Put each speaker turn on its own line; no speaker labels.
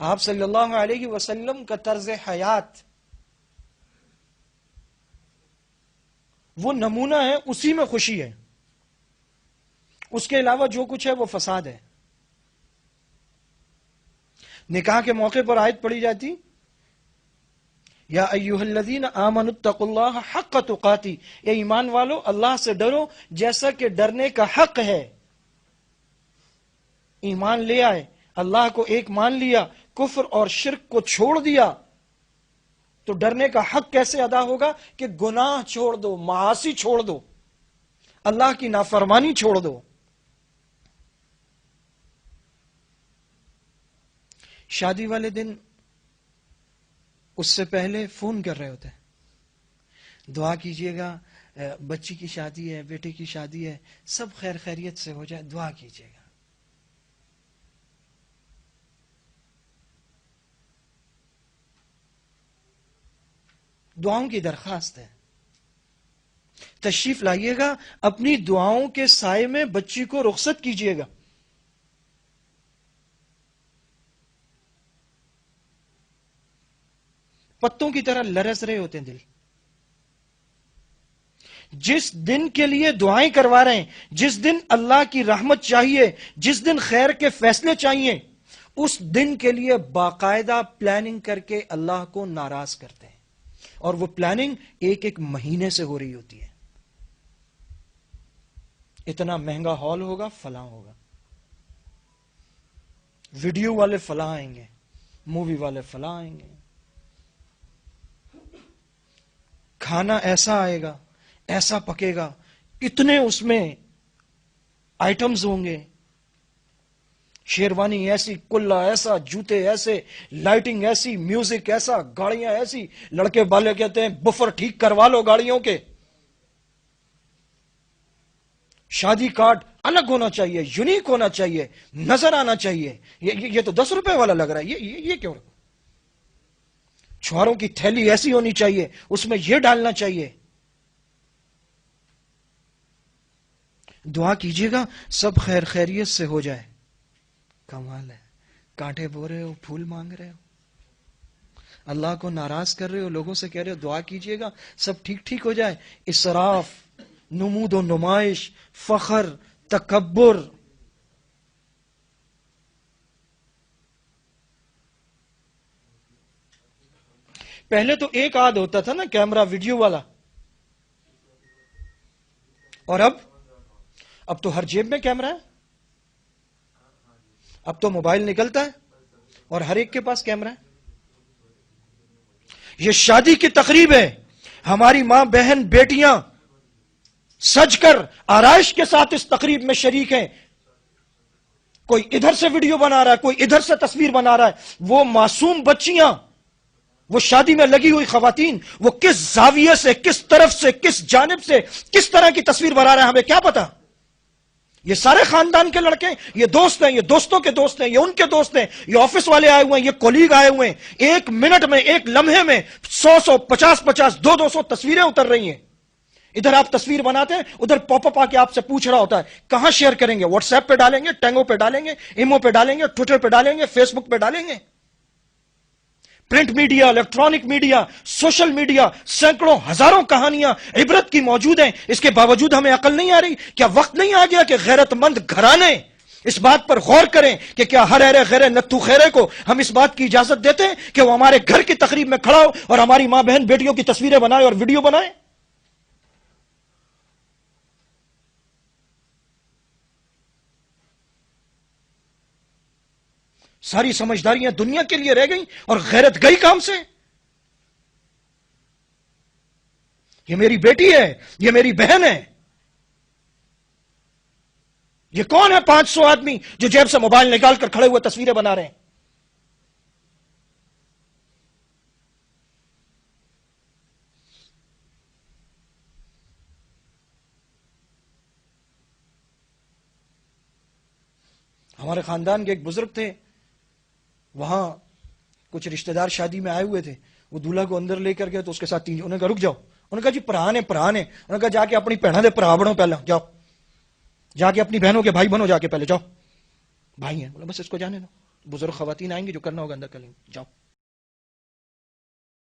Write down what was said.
آپ صلی اللہ علیہ وسلم کا طرز حیات وہ نمونہ ہے، اسی میں خوشی ہے، اس کے علاوہ جو کچھ ہے وہ فساد ہے۔ نکاح کے موقع پر آیت پڑھی جاتی، یا ایھا الذین آمنوا اتقوا اللہ حق تقاتی، اے ایمان والو اللہ سے ڈرو جیسا کہ ڈرنے کا حق ہے۔ ایمان لے آئے، اللہ کو ایک مان لیا، کفر اور شرک کو چھوڑ دیا، تو ڈرنے کا حق کیسے ادا ہوگا؟ کہ گناہ چھوڑ دو، معاصی چھوڑ دو، اللہ کی نافرمانی چھوڑ دو۔ شادی والے دن اس سے پہلے فون کر رہے ہوتے ہیں، دعا کیجئے گا، بچی کی شادی ہے، بیٹے کی شادی ہے، سب خیر خیریت سے ہو جائے، دعا کیجئے گا۔ دعاؤں کی درخواست ہے، تشریف لائیے گا، اپنی دعاؤں کے سائے میں بچی کو رخصت کیجئے گا۔ پتوں کی طرح لرز رہے ہوتے ہیں دل، جس دن کے لیے دعائیں کروا رہے ہیں، جس دن اللہ کی رحمت چاہیے، جس دن خیر کے فیصلے چاہیے، اس دن کے لیے باقاعدہ پلاننگ کر کے اللہ کو ناراض کرتے ہیں، اور وہ پلاننگ ایک ایک مہینے سے ہو رہی ہوتی ہے۔ اتنا مہنگا ہال ہوگا، فلاں ہوگا، ویڈیو والے فلاں آئیں گے، مووی والے فلاں آئیں گے، کھانا ایسا آئے گا، ایسا پکے گا، اتنے اس میں آئٹمز ہوں گے، شیروانی ایسی، کلہ ایسا، جوتے ایسے، لائٹنگ ایسی، میوزک ایسا، گاڑیاں ایسی، لڑکے والے کہتے ہیں بفر ٹھیک کروا لو گاڑیوں کے، شادی کارڈ الگ ہونا چاہیے، یونیک ہونا چاہیے، نظر آنا چاہیے۔ یہ تو 10 روپے والا لگ رہا ہے، یہ کیوں؟ چھواروں کی تھیلی ایسی ہونی چاہیے، اس میں یہ ڈالنا چاہیے۔ دعا کیجئے گا سب خیر خیریت سے ہو جائے۔ کمال ہے، کانٹے بو رہے ہو، پھول مانگ رہے ہو، اللہ کو ناراض کر رہے ہو، لوگوں سے کہہ رہے ہو دعا کیجئے گا سب ٹھیک ٹھیک ہو جائے۔ اسراف، نمود و نمائش، فخر، تکبر، پہلے تو ایک آدھ ہوتا تھا نا کیمرہ ویڈیو والا، اور اب تو ہر جیب میں کیمرہ ہے، اب تو موبائل نکلتا ہے اور ہر ایک کے پاس کیمرہ ہے۔ یہ شادی کی تقریب ہے، ہماری ماں بہن بیٹیاں سج کر آرائش کے ساتھ اس تقریب میں شریک ہیں، کوئی ادھر سے ویڈیو بنا رہا ہے، کوئی ادھر سے تصویر بنا رہا ہے۔ وہ معصوم بچیاں، وہ شادی میں لگی ہوئی خواتین، وہ کس زاویے سے، کس طرف سے، کس جانب سے، کس طرح کی تصویر بنا رہے ہیں ہمیں کیا پتا؟ یہ سارے خاندان کے لڑکے، یہ دوست ہیں، یہ دوستوں کے دوست ہیں، یہ ان کے دوست ہیں، یہ آفس والے آئے ہوئے ہیں، یہ کولیگ آئے ہوئے ہیں۔ ایک منٹ میں، ایک لمحے میں 100 50 200 تصویریں اتر رہی ہیں۔ ادھر آپ تصویر بناتے ہیں، ادھر پاپ اپ آ کے آپ سے پوچھ رہا ہوتا ہے کہاں شیئر کریں گے؟ واٹس ایپ پہ ڈالیں گے، ٹینگو پہ ڈالیں گے، ایمو پہ ڈالیں گے، ٹویٹر پہ ڈالیں گے، فیس بک پہ ڈالیں گے۔ Print media, electronic media, social media, سینکڑوں ہزاروں کہانیاں عبرت کی موجود ہیں، اس کے باوجود ہمیں عقل نہیں آ رہی؟ کیا وقت نہیں آ گیا کہ غیرت مند گھرانے اس بات پر غور کریں کہ کیا ہر ایرے غیرے نتھو خیرے کو ہم اس بات کی اجازت دیتے ہیں کہ وہ ہمارے گھر کی تقریب میں کھڑا ہو اور ہماری ماں بہن بیٹیوں کی تصویریں بنائے اور ویڈیو بنائے؟ ساری سمجھداریاں دنیا کے لیے رہ گئیں اور غیرت گئی کام سے۔ یہ میری بیٹی ہے، یہ میری بہن ہے۔ یہ کون ہے 500 آدمی جو جیب سے موبائل نکال کر کھڑے ہوئے تصویریں بنا رہے ہیں؟ ہمارے خاندان کے ایک بزرگ تھے، وہاں کچھ رشتہ دار شادی میں آئے ہوئے تھے، وہ دولہا کو اندر لے کر گئے تو اس کے ساتھ انہوں نے کہا رک جاؤ، انہوں نے کہا جی پرہانے انہوں نے کہا جا کے اپنی بہنوں دے پرا بنو، پہلے جاؤ جا کے اپنی بہنوں کے بھائی بنو، جا کے پہلے جاؤ، بھائی ہیں، بولا بس اس کو جانے دو۔ بزرگ خواتین آئیں گی، جو کرنا ہوگا اندر کر لیں گے، جاؤ.